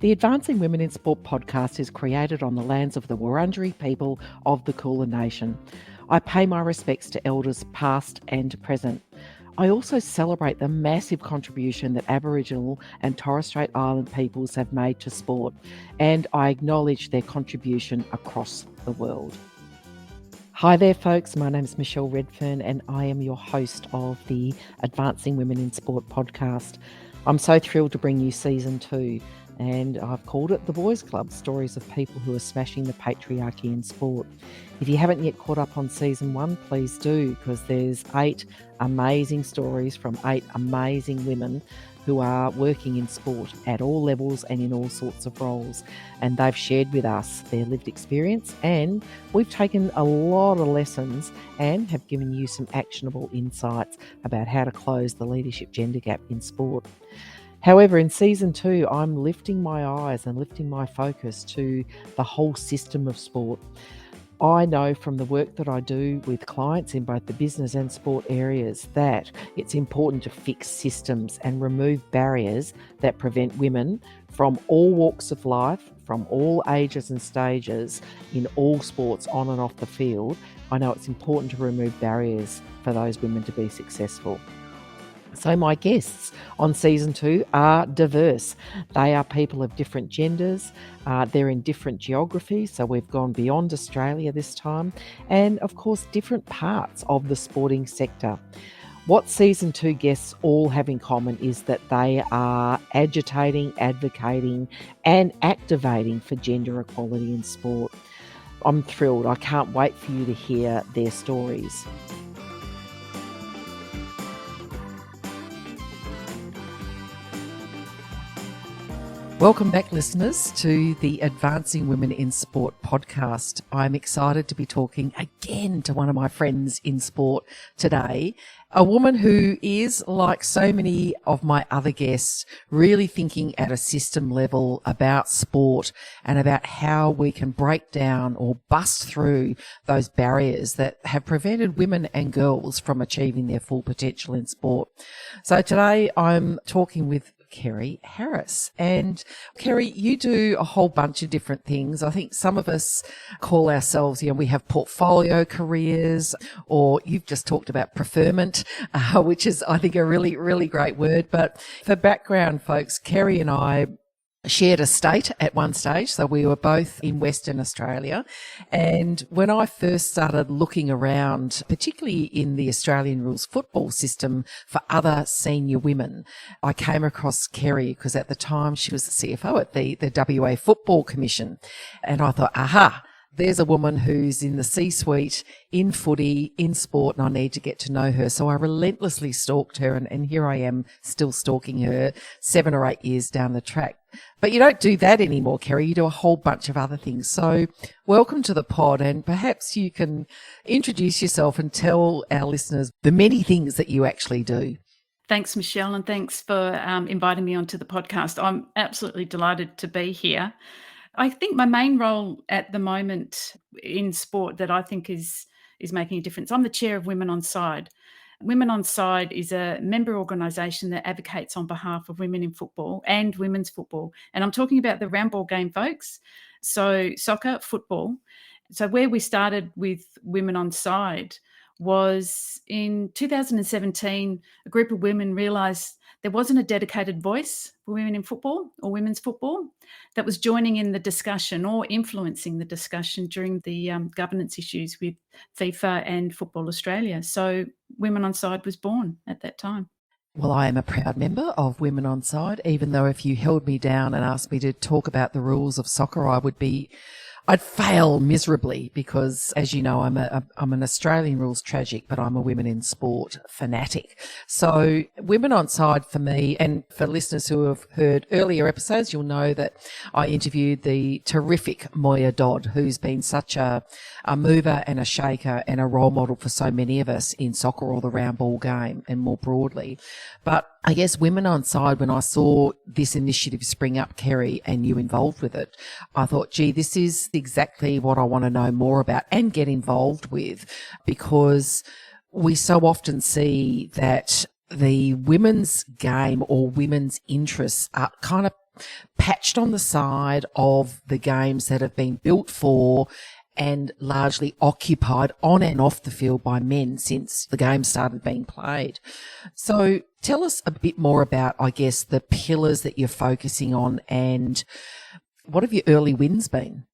The Advancing Women in Sport podcast is created on the lands of the Wurundjeri people of the Kulin Nation. I pay my respects to elders past and present. I also celebrate the massive contribution that Aboriginal and Torres Strait Island peoples have made to sport, and I acknowledge their contribution across the world. Hi there folks, my name is Michelle Redfern and I am your host of the Advancing Women in Sport podcast. I'm so thrilled to bring you season 2 and I've called it The Boys Club, stories of people who are smashing the patriarchy in sport. If you haven't yet caught up on season 1, please do, because there's 8 amazing stories from 8 amazing women who are working in sport at all levels and in all sorts of roles. And they've shared with us their lived experience, and we've taken a lot of lessons and have given you some actionable insights about how to close the leadership gender gap in sport. However, in season 2, I'm lifting my eyes and lifting my focus to the whole system of sport. I know from the work that I do with clients in both the business and sport areas that it's important to fix systems and remove barriers that prevent women from all walks of life, from all ages and stages, in all sports on and off the field. I know it's important to remove barriers for those women to be successful. So my guests on season 2 are diverse. They are people of different genders. They're in different geographies. So we've gone beyond Australia this time. And of course, different parts of the sporting sector. What season 2 guests all have in common is that they are agitating, advocating, and activating for gender equality in sport. I'm thrilled. I can't wait for you to hear their stories. Welcome back, listeners, to the Advancing Women in Sport podcast. I'm excited to be talking again to one of my friends in sport today, a woman who is, like so many of my other guests, really thinking at a system level about sport and about how we can break down or bust through those barriers that have prevented women and girls from achieving their full potential in sport. So today I'm talking with Kerry Harris. And Kerry, you do a whole bunch of different things. I think some of us call ourselves, we have portfolio careers, or you've just talked about preferment, which is, I think, a really, really great word. But for background, folks, Kerry and I shared a state at one stage, so we were both in Western Australia. And when I first started looking around, particularly in the Australian rules football system for other senior women, I came across Kerry because at the time she was the CFO at the WA Football Commission. And I thought, aha, there's a woman who's in the C-suite, in footy, in sport, and I need to get to know her. So I relentlessly stalked her, and here I am still stalking her 7 or 8 years down the track. But you don't do that anymore, Kerry. You do a whole bunch of other things. So welcome to the pod, and perhaps you can introduce yourself and tell our listeners the many things that you actually do. Thanks, Michelle, and thanks for inviting me onto the podcast. I'm absolutely delighted to be here. I think my main role at the moment in sport that I think is making a difference, I'm the chair of Women on Side. Women on Side is a member organisation that advocates on behalf of women in football and women's football. And I'm talking about the round ball game, folks. So soccer, football. So where we started with Women on Side was in 2017, a group of women realised there wasn't a dedicated voice for women in football or women's football that was joining in the discussion or influencing the discussion during the governance issues with FIFA and Football Australia. So Women on Side was born at that time. Well, I am a proud member of Women on Side, even though if you held me down and asked me to talk about the rules of soccer, I'd fail miserably because, as you know, I'm an Australian rules tragic, but I'm a women in sport fanatic. So Women on Side for me, and for listeners who have heard earlier episodes, you'll know that I interviewed the terrific Moya Dodd, who's been such a mover and a shaker and a role model for so many of us in soccer or the round ball game and more broadly. But I guess Women on Side, when I saw this initiative spring up, Kerry, and you involved with it, I thought, gee, this is exactly what I want to know more about and get involved with, because we so often see that the women's game or women's interests are kind of patched on the side of the games that have been built for and largely occupied on and off the field by men since the game started being played. So tell us a bit more about, I guess, the pillars that you're focusing on, and what have your early wins been?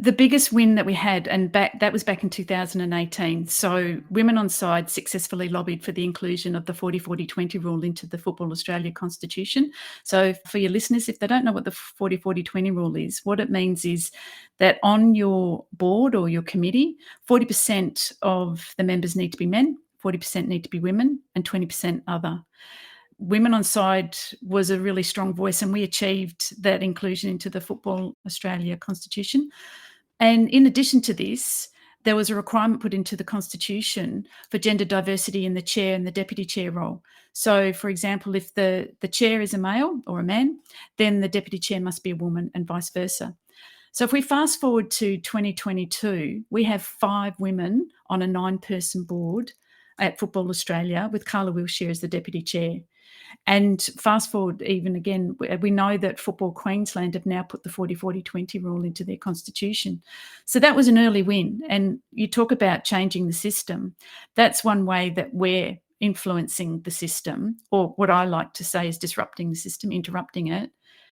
The biggest win that we had, and that was back in 2018. So Women on Side successfully lobbied for the inclusion of the 40-40-20 rule into the Football Australia Constitution. So for your listeners, if they don't know what the 40-40-20 rule is, what it means is that on your board or your committee, 40% of the members need to be men, 40% need to be women, and 20% other. Women on Side was a really strong voice, and we achieved that inclusion into the Football Australia Constitution. And in addition to this, there was a requirement put into the Constitution for gender diversity in the chair and the deputy chair role. So, for example, if the chair is a male or a man, then the deputy chair must be a woman, and vice versa. So if we fast forward to 2022, we have 5 women on a 9-person board at Football Australia, with Carla Wilshire as the deputy chair. And fast forward even again, we know that Football Queensland have now put the 40-40-20 rule into their constitution. So that was an early win. And you talk about changing the system. That's one way that we're influencing the system, or what I like to say is disrupting the system, interrupting it.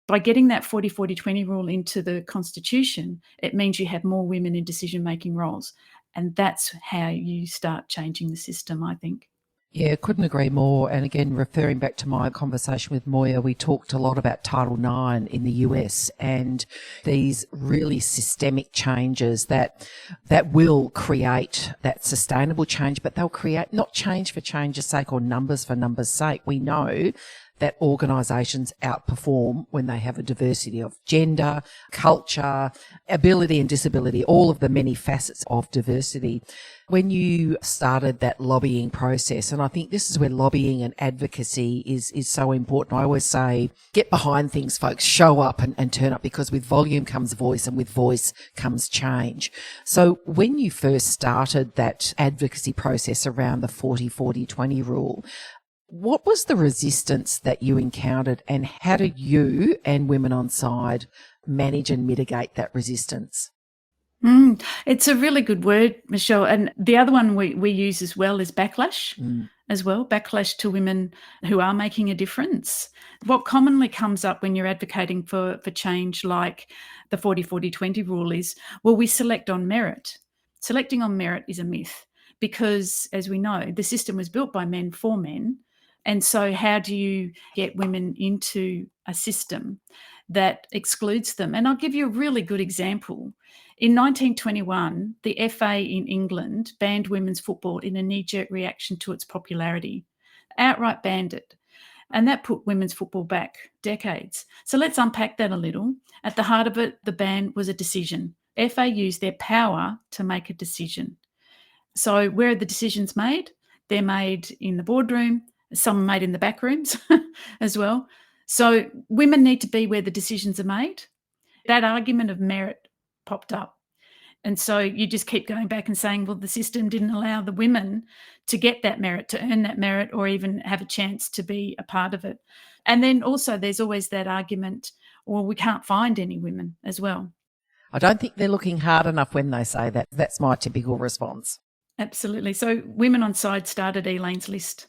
By getting that 40-40-20 rule into the constitution, it means you have more women in decision-making roles. And that's how you start changing the system, I think. Yeah, couldn't agree more. And again, referring back to my conversation with Moya, we talked a lot about Title IX in the US and these really systemic changes that will create that sustainable change, but they'll create not change for change's sake or numbers for numbers' sake. We know that organisations outperform when they have a diversity of gender, culture, ability and disability, all of the many facets of diversity. When you started that lobbying process, and I think this is where lobbying and advocacy is so important. I always say, get behind things, folks, show up and turn up, because with volume comes voice and with voice comes change. So when you first started that advocacy process around the 40-40-20 rule, what was the resistance that you encountered, and how did you and Women on Side manage and mitigate that resistance? It's a really good word, Michelle. And the other one we use as well is backlash as well, backlash to women who are making a difference. What commonly comes up when you're advocating for change, like the 40-40-20 rule, is, well, we select on merit. Selecting on merit is a myth, because, as we know, the system was built by men for men. And so how do you get women into a system that excludes them? And I'll give you a really good example. In 1921, the FA in England banned women's football in a knee-jerk reaction to its popularity, outright banned it. And that put women's football back decades. So let's unpack that a little. At the heart of it, the ban was a decision. FA used their power to make a decision. So where are the decisions made? They're made in the boardroom. Some are made in the back rooms as well. So women need to be where the decisions are made. That argument of merit popped up. And so you just keep going back and saying, well, the system didn't allow the women to get that merit, to earn that merit, or even have a chance to be a part of it. And then also there's always that argument, well, we can't find any women as well. I don't think they're looking hard enough when they say that. That's my typical response. Absolutely. So Women on Side started Elaine's List.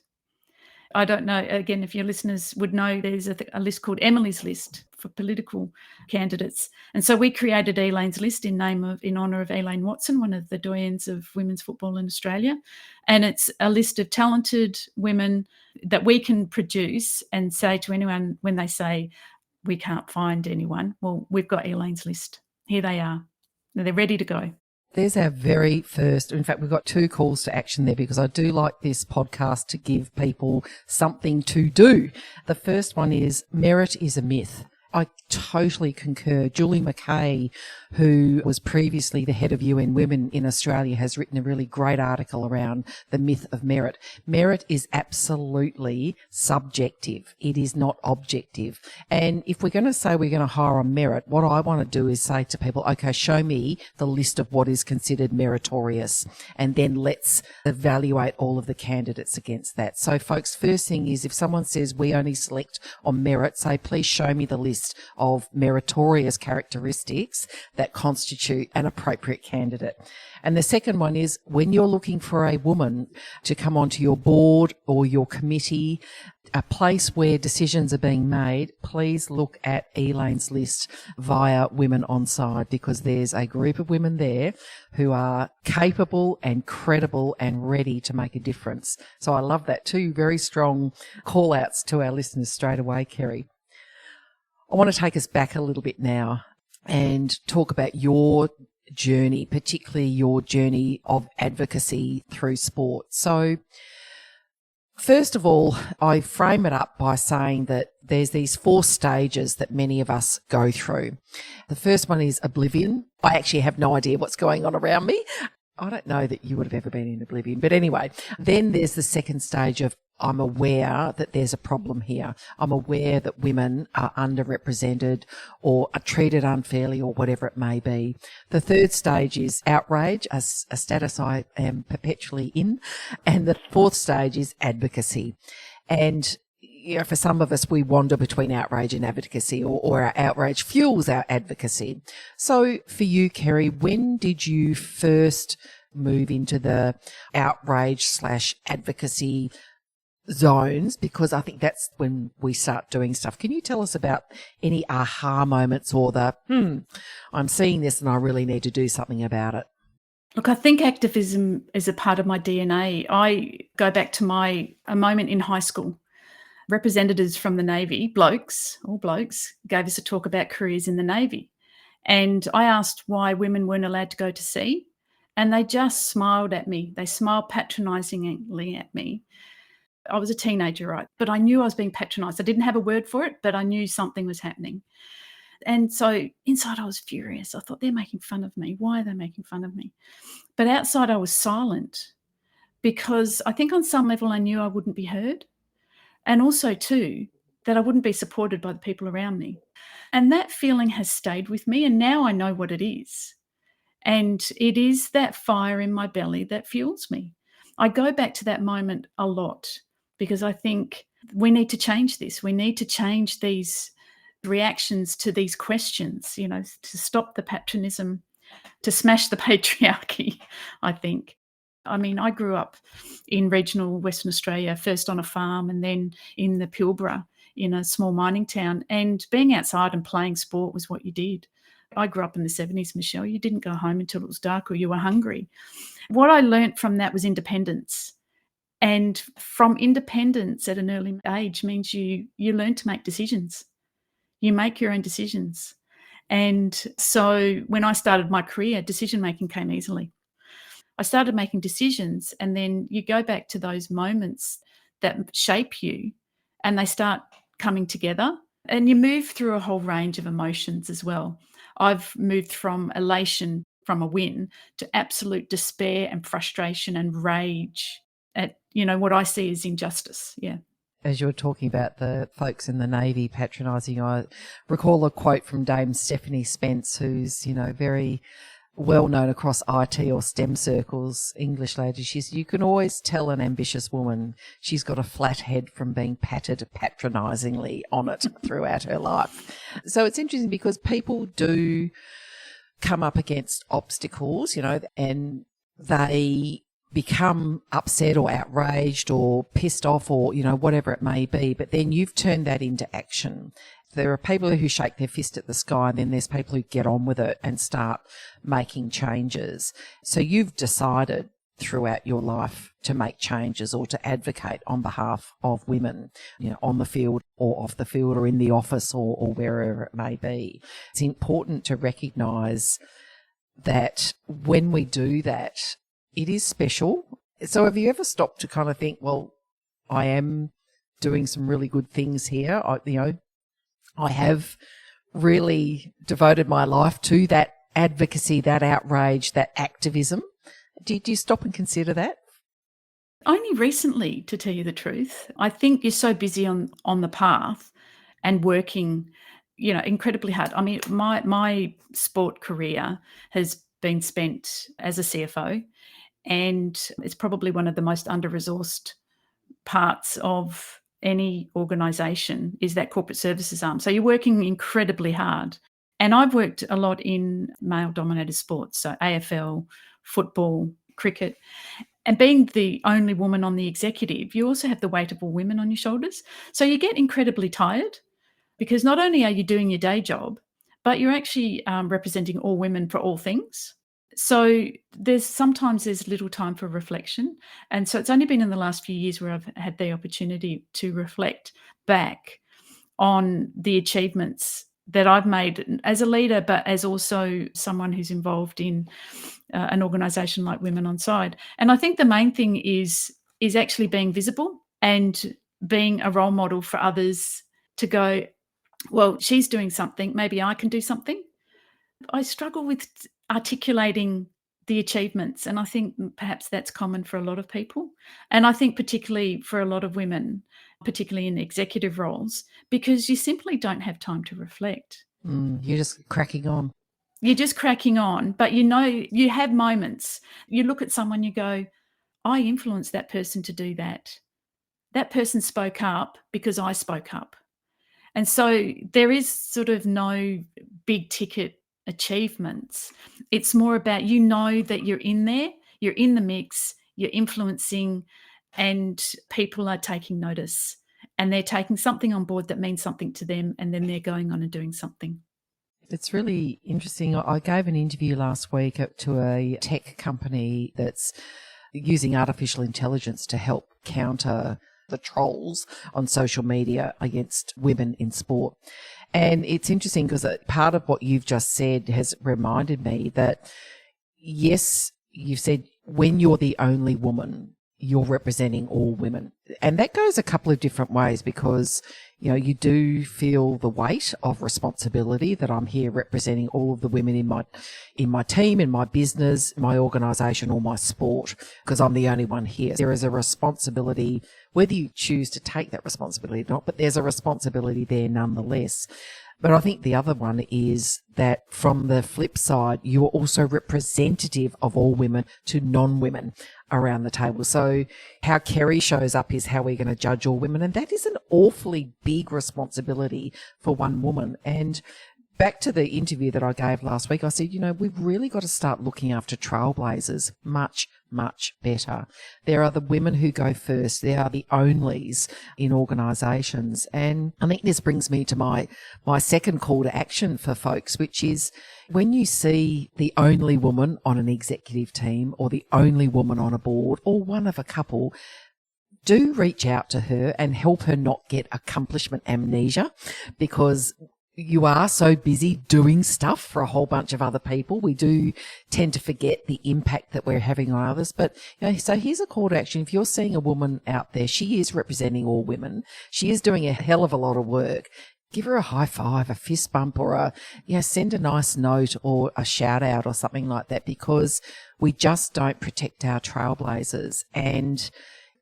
I don't know, again, if your listeners would know, there's a list called Emily's List for political candidates. And so we created Elaine's List in honour of Elaine Watson, one of the doyens of women's football in Australia. And it's a list of talented women that we can produce and say to anyone when they say, we can't find anyone, well, we've got Elaine's List. Here they are. They're ready to go. There's our very first, in fact, we've got 2 calls to action there, because I do like this podcast to give people something to do. The first one is, merit is a myth. I totally concur. Julie McKay, who was previously the head of UN Women in Australia, has written a really great article around the myth of merit. Merit is absolutely subjective. It is not objective. And if we're going to say we're going to hire on merit, what I want to do is say to people, okay, show me the list of what is considered meritorious, and then let's evaluate all of the candidates against that. So folks, first thing is, if someone says we only select on merit, say, please show me the list. list of meritorious characteristics that constitute an appropriate candidate. And the second one is when you're looking for a woman to come onto your board or your committee, a place where decisions are being made, please look at Elaine's list via Women on Side, because there's a group of women there who are capable and credible and ready to make a difference. So I love that. Two very strong call outs to our listeners straight away, Kerry. I want to take us back a little bit now and talk about your journey, particularly your journey of advocacy through sport. So first of all, I frame it up by saying that there's these 4 stages that many of us go through. The first one is oblivion. I actually have no idea what's going on around me. I don't know that you would have ever been in oblivion. But anyway, then there's the second stage of I'm aware that there's a problem here. I'm aware that women are underrepresented or are treated unfairly or whatever it may be. The third stage is outrage, a status I am perpetually in. And the fourth stage is advocacy. And for some of us, we wander between outrage and advocacy, or our outrage fuels our advocacy. So for you, Kerry, when did you first move into the outrage/advocacy zones? Because I think that's when we start doing stuff. Can you tell us about any aha moments or I'm seeing this and I really need to do something about it? Look, I think activism is a part of my DNA. I go back to a moment in high school. Representatives from the Navy, all blokes, gave us a talk about careers in the Navy. And I asked why women weren't allowed to go to sea. And they just smiled at me. They smiled patronisingly at me. I was a teenager, right? But I knew I was being patronised. I didn't have a word for it, but I knew something was happening. And so inside I was furious. I thought, they're making fun of me. Why are they making fun of me? But outside I was silent because I think on some level I knew I wouldn't be heard. And also, too, that I wouldn't be supported by the people around me. And that feeling has stayed with me, and now I know what it is. And it is that fire in my belly that fuels me. I go back to that moment a lot because I think we need to change this. We need to change these reactions to these questions, to stop the patronism, to smash the patriarchy, I think. I mean, I grew up in regional Western Australia, first on a farm and then in the Pilbara in a small mining town. And being outside and playing sport was what you did. I grew up in the 70s, Michelle. You didn't go home until it was dark or you were hungry. What I learnt from that was independence. And from independence at an early age means you learn to make decisions. You make your own decisions. And so when I started my career, decision-making came easily. I started making decisions, and then you go back to those moments that shape you and they start coming together, and you move through a whole range of emotions as well. I've moved from elation from a win to absolute despair and frustration and rage at, what I see as injustice. Yeah. As you were talking about the folks in the Navy patronising, I recall a quote from Dame Stephanie Spence, who's, very well known across IT or STEM circles, English lady. She says, you can always tell an ambitious woman she's got a flat head from being patted patronisingly on it throughout her life. So it's interesting because people do come up against obstacles, and they become upset or outraged or pissed off or, whatever it may be. But then you've turned that into action. There are people who shake their fist at the sky, and then there's people who get on with it and start making changes. So you've decided throughout your life to make changes or to advocate on behalf of women, on the field or off the field or in the office or wherever it may be. It's important to recognise that when we do that, it is special. So have you ever stopped to kind of think, well, I am doing some really good things here? I have really devoted my life to that advocacy, that outrage, that activism. Do you stop and consider that? Only recently, to tell you the truth. I think you're so busy on the path and working, incredibly hard. I mean, my sport career has been spent as a CFO, and it's probably one of the most under-resourced parts of any organisation is that corporate services arm. So you're working incredibly hard. And I've worked a lot in male-dominated sports, so AFL, football, cricket. And being the only woman on the executive, you also have the weight of all women on your shoulders. So you get incredibly tired because not only are you doing your day job, but you're actually representing all women for all things. So sometimes there's little time for reflection. And so it's only been in the last few years where I've had the opportunity to reflect back on the achievements that I've made as a leader, but as also someone who's involved in an organisation like Women on Side. And I think the main thing is actually being visible and being a role model for others to go, well, she's doing something, maybe I can do something. I struggle with articulating the achievements, and I think perhaps that's common for a lot of people. And I think particularly for a lot of women, particularly in executive roles, because you simply don't have time to reflect. You're just cracking on. You're just cracking on, but you have moments. You look at someone, you go, I influenced that person to do that. That person spoke up because I spoke up. And so there is sort of no big ticket achievements. It's more about that you're in there, you're in the mix, you're influencing, and people are taking notice. And they're taking something on board that means something to them, and then they're going on and doing something. It's really interesting. I gave an interview last week to a tech company that's using artificial intelligence to help counter the trolls on social media against women in sport. And it's interesting because part of what you've just said has reminded me that, yes, you've said when you're the only woman, you're representing all women. And that goes a couple of different ways because, you do feel the weight of responsibility that I'm here representing all of the women in my team, in my business, my organisation or my sport, because I'm the only one here. There is a responsibility, whether you choose to take that responsibility or not, but there's a responsibility there nonetheless. But I think the other one is that from the flip side, you are also representative of all women to non-women around the table. So how Kerry shows up is how we're going to judge all women. And that is an awfully big responsibility for one woman. And back to the interview that I gave last week, I said, we've really got to start looking after trailblazers much, much better. There are the women who go first. There are the onlys in organisations. And I think this brings me to my second call to action for folks, which is when you see the only woman on an executive team or the only woman on a board or one of a couple, do reach out to her and help her not get accomplishment amnesia, because you are so busy doing stuff for a whole bunch of other people. We do tend to forget the impact that we're having on others. But, so here's a call to action. If you're seeing a woman out there, she is representing all women. She is doing a hell of a lot of work. Give her a high five, a fist bump, or send a nice note or a shout out or something like that, because we just don't protect our trailblazers. And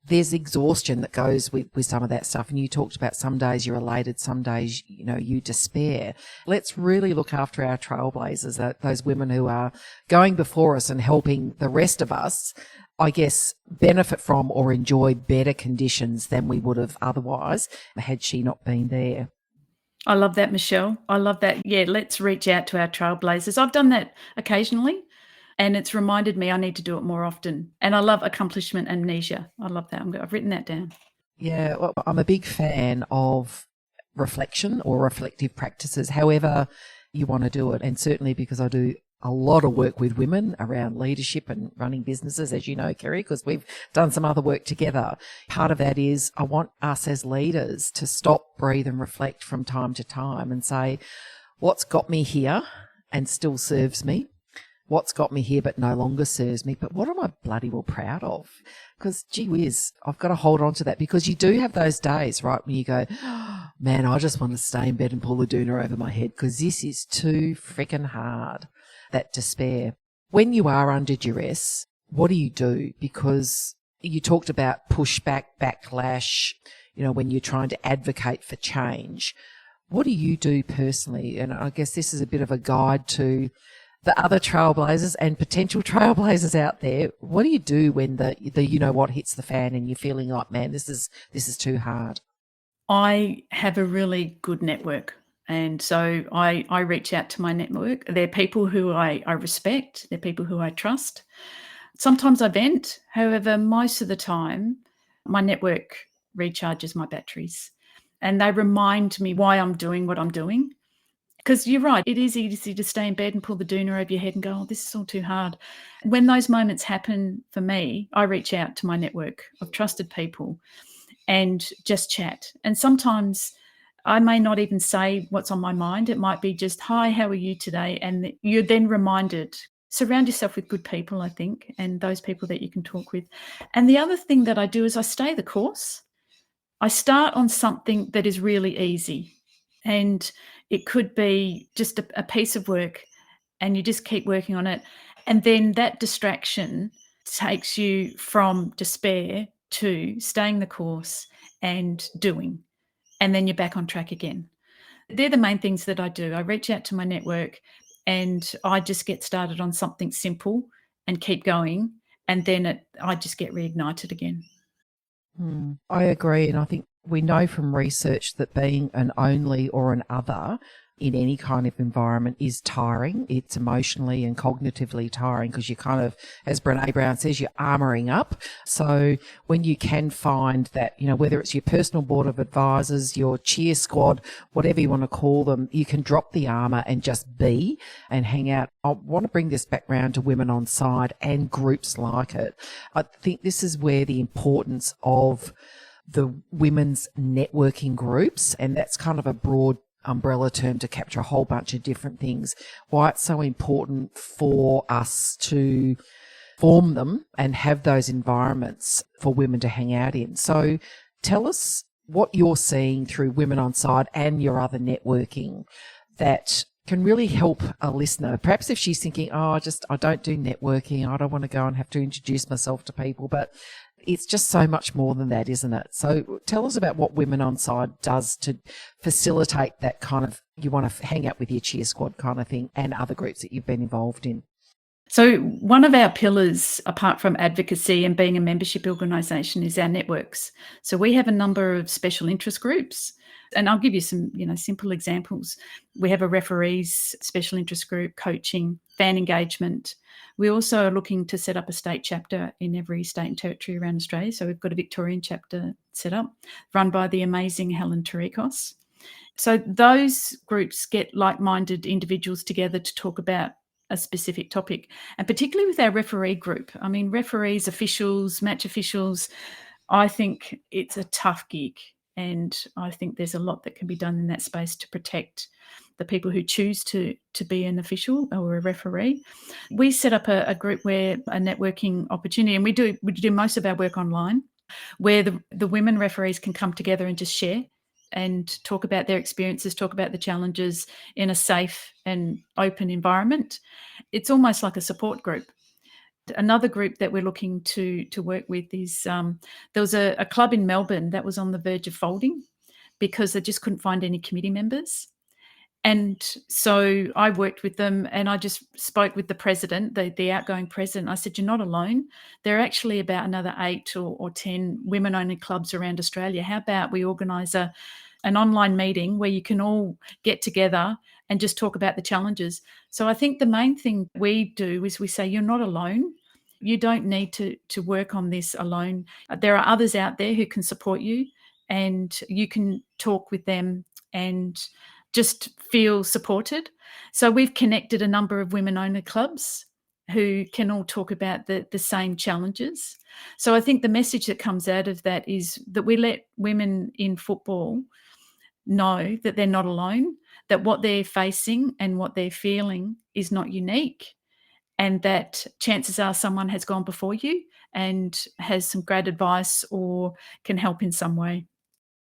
there's exhaustion that goes with some of that stuff. And you talked about some days you're elated, some days, you despair. Let's really look after our trailblazers, those women who are going before us and helping the rest of us, I guess, benefit from or enjoy better conditions than we would have otherwise had she not been there. I love that, Michelle. I love that. Yeah, let's reach out to our trailblazers. I've done that occasionally. And it's reminded me I need to do it more often. And I love accomplishment amnesia. I love that. I've written that down. Yeah, well, I'm a big fan of reflection or reflective practices, however you want to do it. And certainly because I do a lot of work with women around leadership and running businesses, as you know, Kerry, because we've done some other work together. Part of that is I want us as leaders to stop, breathe and reflect from time to time and say, what's got me here and still serves me? What's got me here but no longer serves me, but what am I bloody well proud of? Because, gee whiz, I've got to hold on to that, because you do have those days, right, when you go, oh, man, I just want to stay in bed and pull the doona over my head because this is too freaking hard, that despair. When you are under duress, what do you do? Because you talked about pushback, backlash, when you're trying to advocate for change. What do you do personally? And I guess this is a bit of a guide to the other trailblazers and potential trailblazers out there. What do you do when the what hits the fan and you're feeling like, man, this is too hard? I have a really good network. And so I reach out to my network. They're people who I respect. They're people who I trust. Sometimes I vent. However, most of the time, my network recharges my batteries and they remind me why I'm doing what I'm doing. Because you're right, it is easy to stay in bed and pull the doona over your head and go, oh, this is all too hard. When those moments happen for me, I reach out to my network of trusted people and just chat. And sometimes I may not even say what's on my mind. It might be just, hi, how are you today? And you're then reminded. Surround yourself with good people, I think, and those people that you can talk with. And the other thing that I do is I stay the course. I start on something that is really easy. And it could be just a piece of work and you just keep working on it. And then that distraction takes you from despair to staying the course and doing. And then you're back on track again. They're the main things that I do. I reach out to my network and I just get started on something simple and keep going. And then I just get reignited again. I agree. And I think we know from research that being an only or an other in any kind of environment is tiring. It's emotionally and cognitively tiring because you kind of, as Brene Brown says, you're armoring up. So when you can find that, whether it's your personal board of advisors, your cheer squad, whatever you want to call them, you can drop the armor and just be and hang out. I want to bring this back round to Women on Side and groups like it. I think this is where the importance of the women's networking groups, and that's kind of a broad umbrella term to capture a whole bunch of different things, why it's so important for us to form them and have those environments for women to hang out in. So tell us what you're seeing through Women on Side and your other networking that can really help a listener. Perhaps if she's thinking, I don't do networking, I don't want to go and have to introduce myself to people, but it's just so much more than that, isn't it? So tell us about what Women on Side does to facilitate that kind of, you want to hang out with your cheer squad kind of thing, and other groups that you've been involved in. So one of our pillars, apart from advocacy and being a membership organisation, is our networks. So we have a number of special interest groups. And I'll give you some, simple examples. We have a referees special interest group, coaching, fan engagement. We also are looking to set up a state chapter in every state and territory around Australia. So we've got a Victorian chapter set up, run by the amazing Helen Tarikos. So those groups get like-minded individuals together to talk about a specific topic, and particularly with our referee group. I mean, referees, officials, match officials, I think it's a tough gig. And I think there's a lot that can be done in that space to protect the people who choose to be an official or a referee. We set up a group where a networking opportunity, and we do most of our work online, where the women referees can come together and just share and talk about their experiences, talk about the challenges in a safe and open environment. It's almost like a support group. Another group that we're looking to work with is there was a club in Melbourne that was on the verge of folding because they just couldn't find any committee members. And so I worked with them and I just spoke with the president, the outgoing president. I said, you're not alone. There are actually about another 8 or 10 women-only clubs around Australia. How about we organise an online meeting where you can all get together and just talk about the challenges? So I think the main thing we do is we say, you're not alone. You don't need to work on this alone. There are others out there who can support you, and you can talk with them and just feel supported. So we've connected a number of women-owner clubs who can all talk about the same challenges. So I think the message that comes out of that is that we let women in football know that they're not alone, that what they're facing and what they're feeling is not unique, and that chances are someone has gone before you and has some great advice or can help in some way.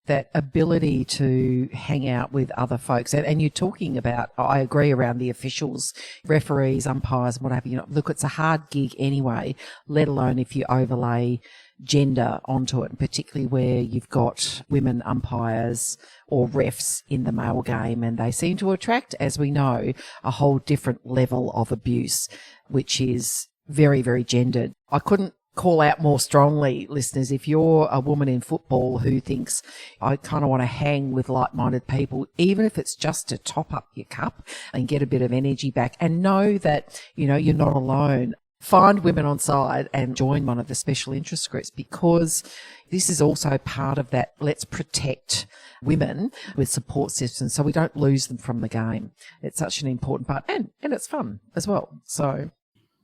That ability to hang out with other folks. And you're talking about, I agree, around the officials, referees, umpires, what have you. Look, it's a hard gig anyway, let alone if you overlay gender onto it, and particularly where you've got women umpires or refs in the male game, and they seem to attract, as we know, a whole different level of abuse, which is very, very gendered. I couldn't call out more strongly, listeners, if you're a woman in football who thinks, I kind of want to hang with like-minded people, even if it's just to top up your cup and get a bit of energy back, and know that, you're not alone. Find Women on Side and join one of the special interest groups, because this is also part of that let's protect women with support systems so we don't lose them from the game. It's such an important part, and it's fun as well. So...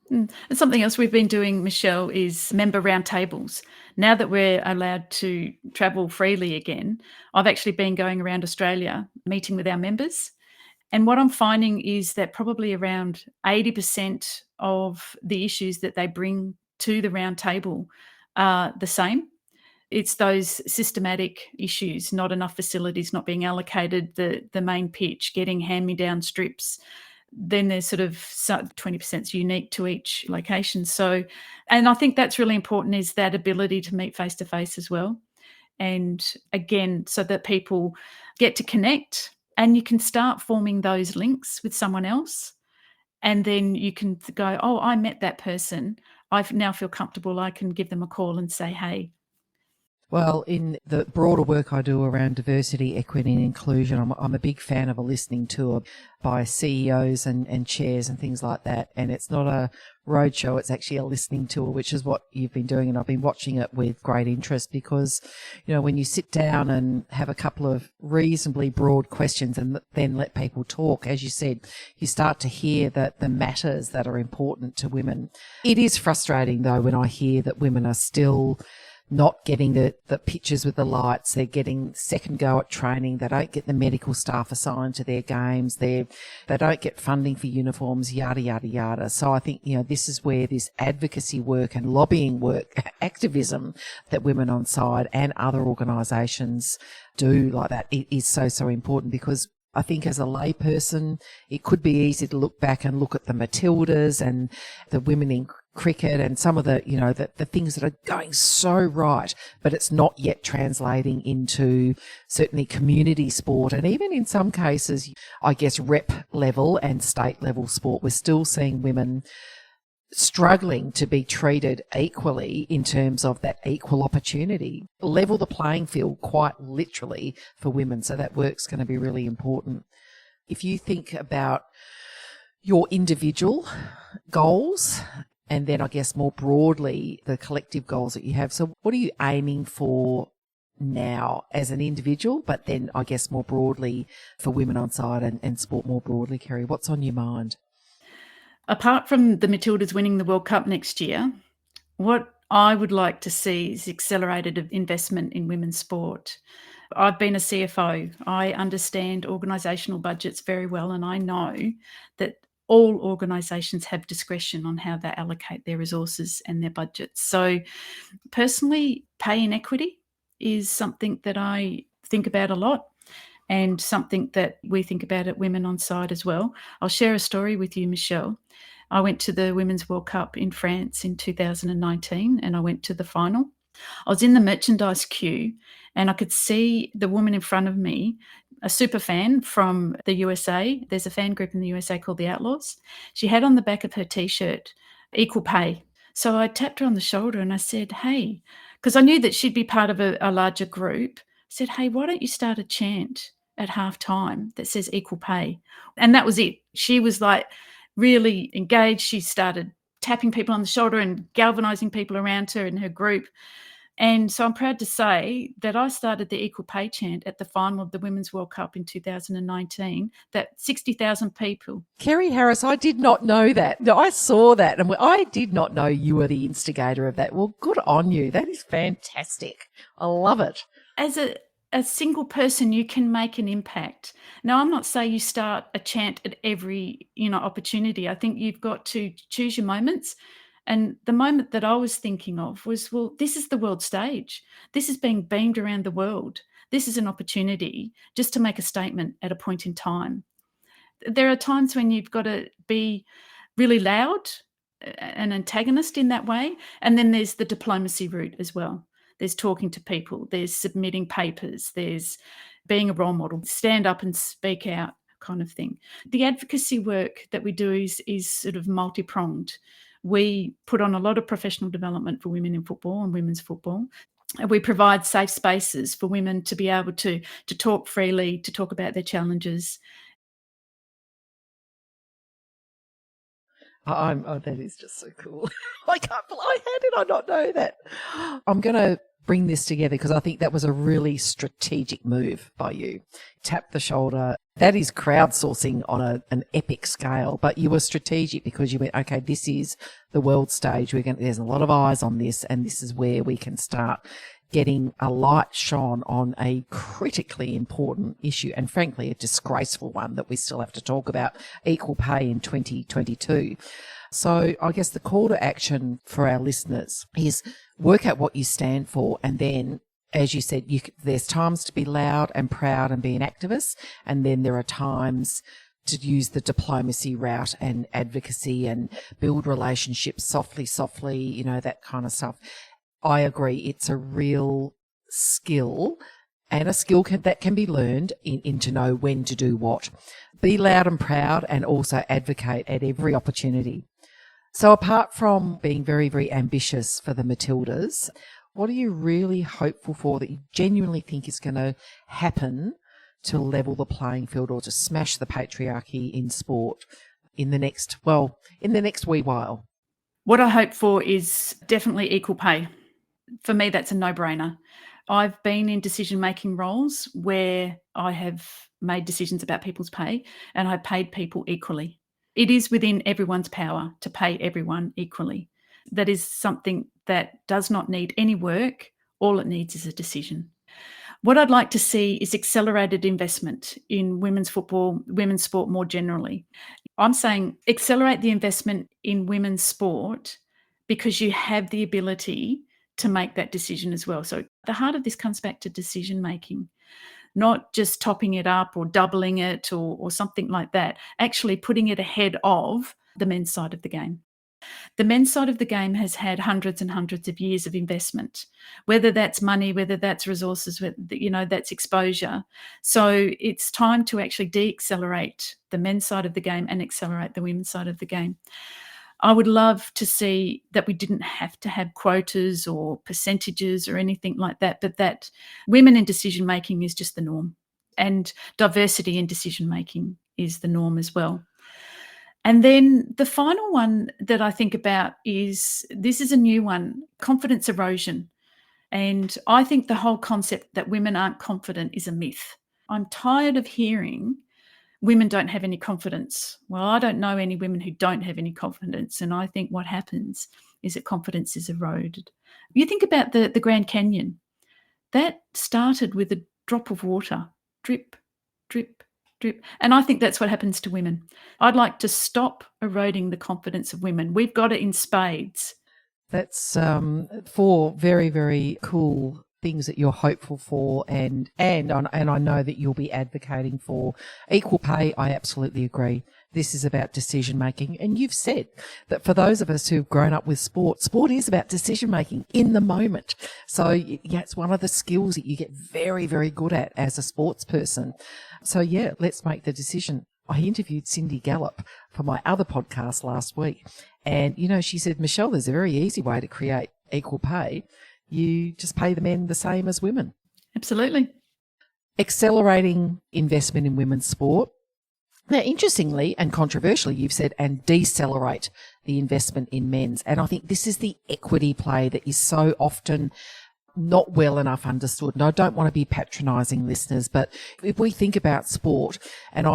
And something else we've been doing, Michelle, is member roundtables. Now that we're allowed to travel freely again, I've actually been going around Australia meeting with our members. And what I'm finding is that probably around 80% of the issues that they bring to the round table are the same. It's those systematic issues, not enough facilities, not being allocated the main pitch, getting hand-me-down strips. Then there's sort of 20% unique to each location. So, and I think that's really important, is that ability to meet face-to-face as well. And again, so that people get to connect and you can start forming those links with someone else. And then you can go, oh, I met that person. I now feel comfortable. I can give them a call and say, hey. Well, in the broader work I do around diversity, equity and inclusion, I'm a big fan of a listening tour by CEOs and chairs and things like that. And it's not a roadshow, it's actually a listening tour, which is what you've been doing. And I've been watching it with great interest because, when you sit down and have a couple of reasonably broad questions and then let people talk, as you said, you start to hear that the matters that are important to women. It is frustrating, though, when I hear that women are still not getting the pictures with the lights. They're getting second go at training. They don't get the medical staff assigned to their games. They don't get funding for uniforms, yada, yada, yada. So I think, this is where this advocacy work and lobbying work, activism that Women on Side and other organisations do like that, it is so, so important, because I think as a layperson, it could be easy to look back and look at the Matildas and the women in cricket and some of the, the things that are going so right, but it's not yet translating into certainly community sport. And even in some cases, I guess, rep level and state level sport, we're still seeing women struggling to be treated equally in terms of that equal opportunity. Level the playing field quite literally for women. So that work's going to be really important. If you think about your individual goals, and then I guess more broadly, the collective goals that you have. So what are you aiming for now as an individual, but then I guess more broadly for Women on Side and sport more broadly, Kerry? What's on your mind? Apart from the Matildas winning the World Cup next year, what I would like to see is accelerated investment in women's sport. I've been a CFO. I understand organisational budgets very well, and I know that all organisations have discretion on how they allocate their resources and their budgets. So personally, pay inequity is something that I think about a lot, and something that we think about at Women on Side as well. I'll share a story with you, Michelle. I went to the Women's World Cup in France in 2019, and I went to the final. I was in the merchandise queue and I could see the woman in front of me, a super fan from the USA. There's a fan group in the USA called the Outlaws. She had on the back of her T-shirt, equal pay. So I tapped her on the shoulder and I said, hey, because I knew that she'd be part of a larger group. I said, hey, why don't you start a chant at halftime that says equal pay? And that was it. She was like really engaged. She started tapping people on the shoulder and galvanizing people around her in her group. And so I'm proud to say that I started the equal pay chant at the final of the Women's World Cup in 2019, that 60,000 people. Kerry Harris, I did not know that. No, I saw that and I did not know you were the instigator of that. Well, good on you. That is fantastic. I love it. As a single person, you can make an impact. Now, I'm not saying you start a chant at every, opportunity. I think you've got to choose your moments. And the moment that I was thinking of was, well, this is the world stage. This is being beamed around the world. This is an opportunity just to make a statement at a point in time. There are times when you've got to be really loud, an antagonist in that way. And then there's the diplomacy route as well. There's talking to people, there's submitting papers, there's being a role model, stand up and speak out kind of thing. The advocacy work that we do is sort of multi-pronged. We put on a lot of professional development for women in football and women's football. And we provide safe spaces for women to be able to talk freely, to talk about their challenges. That is just so cool. I can't believe, how did I not know that? I'm going to bring this together because I think that was a really strategic move by you. Tap the shoulder. That is crowdsourcing on an epic scale, but you were strategic because you went, okay, this is the world stage. There's a lot of eyes on this, and this is where we can start getting a light shone on a critically important issue, and frankly a disgraceful one that we still have to talk about, equal pay in 2022. So I guess the call to action for our listeners is work out what you stand for, and then, as you said, there's times to be loud and proud and be an activist, and then there are times to use the diplomacy route and advocacy and build relationships softly, that kind of stuff. I agree. It's a real skill, and a skill that can be learned in to know when to do what. Be loud and proud, and also advocate at every opportunity. So apart from being very, very ambitious for the Matildas, what are you really hopeful for that you genuinely think is going to happen to level the playing field or to smash the patriarchy in sport in the next wee while? What I hope for is definitely equal pay. For me, that's a no-brainer. I've been in decision-making roles where I have made decisions about people's pay, and I paid people equally. It is within everyone's power to pay everyone equally. That is something that does not need any work. All it needs is a decision. What I'd like to see is accelerated investment in women's football, women's sport more generally. I'm saying accelerate the investment in women's sport because you have the ability to make that decision as well. So the heart of this comes back to decision making, not just topping it up or doubling it or something like that, actually putting it ahead of the men's side of the game. The men's side of the game has had hundreds and hundreds of years of investment, whether that's money, whether that's resources, that's exposure. So it's time to actually de-accelerate the men's side of the game and accelerate the women's side of the game. I would love to see that we didn't have to have quotas or percentages or anything like that, but that women in decision-making is just the norm, and diversity in decision-making is the norm as well. And then the final one that I think about is, this is a new one, confidence erosion. And I think the whole concept that women aren't confident is a myth. I'm tired of hearing women don't have any confidence. Well, I don't know any women who don't have any confidence. And I think what happens is that confidence is eroded. You think about the Grand Canyon. That started with a drop of water, drip, drip, drip. And I think that's what happens to women. I'd like to stop eroding the confidence of women. We've got it in spades. That's 4 very, very cool things that you're hopeful for, and I know that you'll be advocating for equal pay. I absolutely agree. This is about decision making, and you've said that for those of us who've grown up with sport is about decision making in the moment. So yeah, it's one of the skills that you get very, very good at as a sports person. So yeah, let's make the decision. I interviewed Cindy Gallop for my other podcast last week, and she said, Michelle, there's a very easy way to create equal pay. You just pay the men the same as women. Absolutely. Accelerating investment in women's sport. Now, interestingly and controversially, you've said, and decelerate the investment in men's. And I think this is the equity play that is so often not well enough understood. And I don't want to be patronising listeners, but if we think about sport, and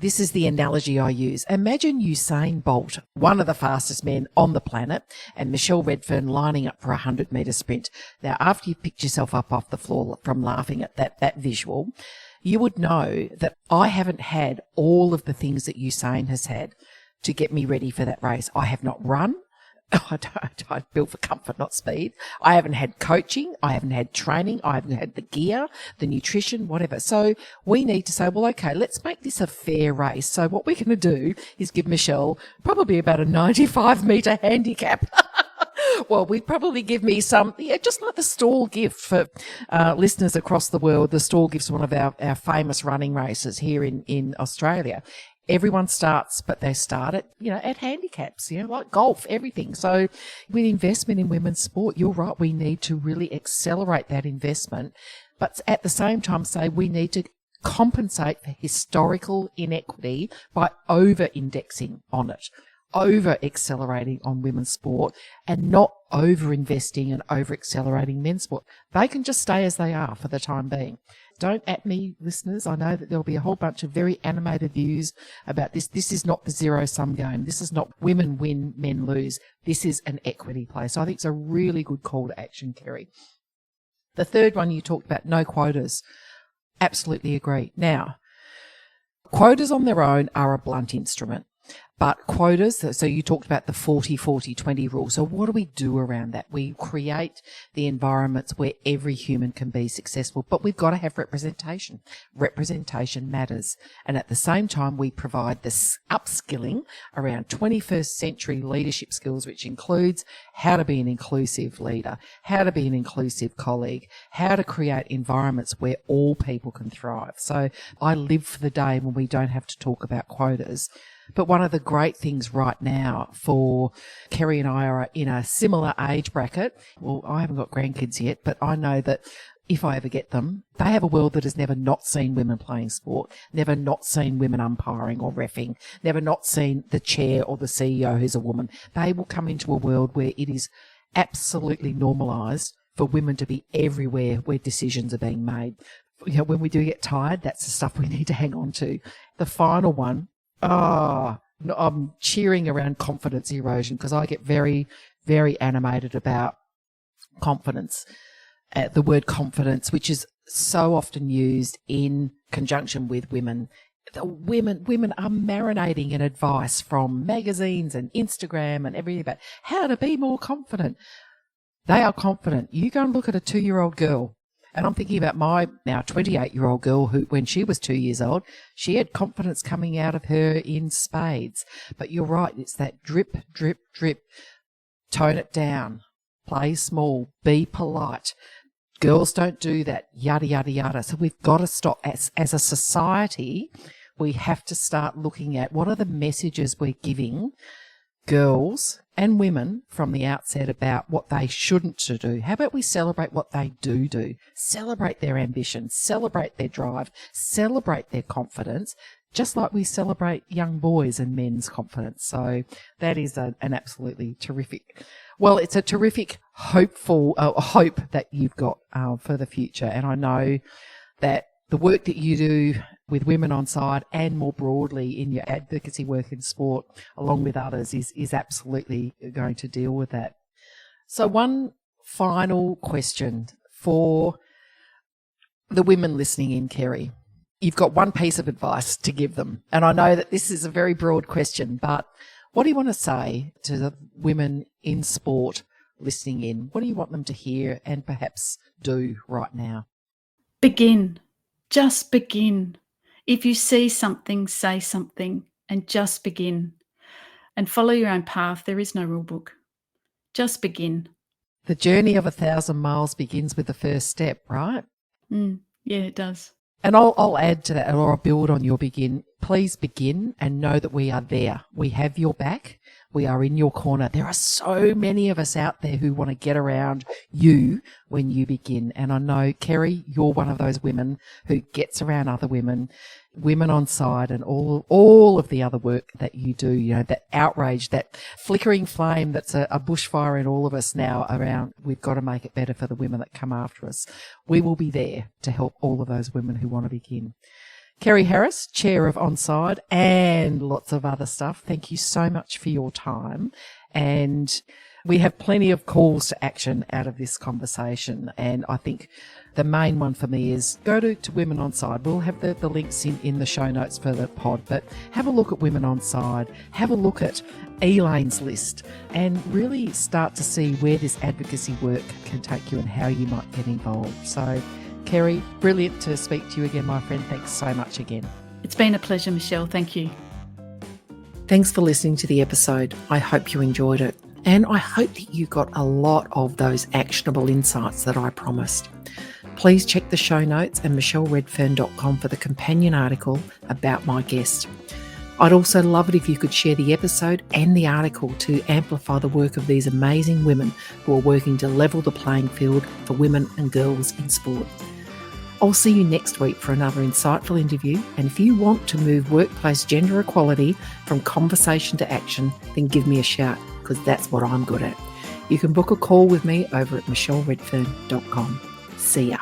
this is the analogy I use. Imagine Usain Bolt, one of the fastest men on the planet, and Michelle Redfern lining up for a 100-metre sprint. Now, after you've picked yourself up off the floor from laughing at that visual, you would know that I haven't had all of the things that Usain has had to get me ready for that race. I have not run. I built for comfort, not speed. I haven't had coaching. I haven't had training. I haven't had the gear, the nutrition, whatever. So we need to say, well, okay, let's make this a fair race. So what we're going to do is give Michelle probably about a 95-metre handicap. Well, we'd probably give me some, just like the Stall gift for listeners across the world. The Stall gift's one of our famous running races here in Australia. Everyone starts, but they start at handicaps, like golf, everything. So with investment in women's sport, you're right, we need to really accelerate that investment, but at the same time say we need to compensate for historical inequity by over-indexing on it, over-accelerating on women's sport, and not over-investing and over-accelerating men's sport. They can just stay as they are for the time being. Don't at me, listeners. I know that there'll be a whole bunch of very animated views about this. This is not the zero-sum game. This is not women win, men lose. This is an equity play. So I think it's a really good call to action, Kerry. The third one you talked about, no quotas. Absolutely agree. Now, quotas on their own are a blunt instrument. But quotas, so you talked about the 40-40-20 rule. So what do we do around that? We create the environments where every human can be successful, but we've got to have representation. Representation matters. And at the same time, we provide this upskilling around 21st century leadership skills, which includes how to be an inclusive leader, how to be an inclusive colleague, how to create environments where all people can thrive. So I live for the day when we don't have to talk about quotas. But one of the great things right now for Kerry and I are in a similar age bracket. Well, I haven't got grandkids yet, but I know that if I ever get them, they have a world that has never not seen women playing sport, never not seen women umpiring or reffing, never not seen the chair or the CEO who's a woman. They will come into a world where it is absolutely normalised for women to be everywhere where decisions are being made. When we do get tired, that's the stuff we need to hang on to. The final one, I'm cheering around confidence erosion because I get very, very animated about confidence. The word confidence, which is so often used in conjunction with women. Women are marinating in advice from magazines and Instagram and everything about how to be more confident. They are confident. You go and look at a 2-year-old girl. And I'm thinking about my now 28-year-old girl who, when she was 2 years old, she had confidence coming out of her in spades. But you're right, it's that drip, drip, drip. Tone it down. Play small. Be polite. Girls don't do that. Yada, yada, yada. So we've got to stop. As a society, we have to start looking at what are the messages we're giving girls and women from the outset about what they shouldn't do. How about we celebrate what they do? Celebrate their ambition, celebrate their drive, celebrate their confidence, just like we celebrate young boys and men's confidence. So that is an absolutely terrific, well, it's a terrific hope that you've got for the future. And I know that the work that you do with Women on Side and more broadly in your advocacy work in sport, along with others, is absolutely going to deal with that. So one final question for the women listening in, Kerry. You've got one piece of advice to give them. And I know that this is a very broad question, but what do you want to say to the women in sport listening in? What do you want them to hear and perhaps do right now? Begin. Just begin. If you see something, say something, and just begin. And follow your own path. There is no rule book. Just begin. The journey of 1,000 miles begins with the first step, right? Yeah, it does. And I'll add to that, or I'll build on your begin. Please begin and know that we are there. We have your back. We are in your corner. There are so many of us out there who want to get around you when you begin. And I know, Kerry, you're one of those women who gets around other women, Women on Side, and all of the other work that you do, that outrage, that flickering flame that's a bushfire in all of us now around, we've got to make it better for the women that come after us. We will be there to help all of those women who want to begin. Kerry Harris, Chair of Onside, and lots of other stuff. Thank you so much for your time. And we have plenty of calls to action out of this conversation. And I think the main one for me is go to Women on Side. We'll have the links in the show notes for the pod, but have a look at Women on Side. Have a look at Elaine's list and really start to see where this advocacy work can take you and how you might get involved. So, Kerry, brilliant to speak to you again, my friend. Thanks so much again. It's been a pleasure, Michelle. Thank you. Thanks for listening to the episode. I hope you enjoyed it. And I hope that you got a lot of those actionable insights that I promised. Please check the show notes and michelleredfern.com for the companion article about my guest. I'd also love it if you could share the episode and the article to amplify the work of these amazing women who are working to level the playing field for women and girls in sport. I'll see you next week for another insightful interview, and if you want to move workplace gender equality from conversation to action, then give me a shout, because that's what I'm good at. You can book a call with me over at michelleredfern.com. See ya.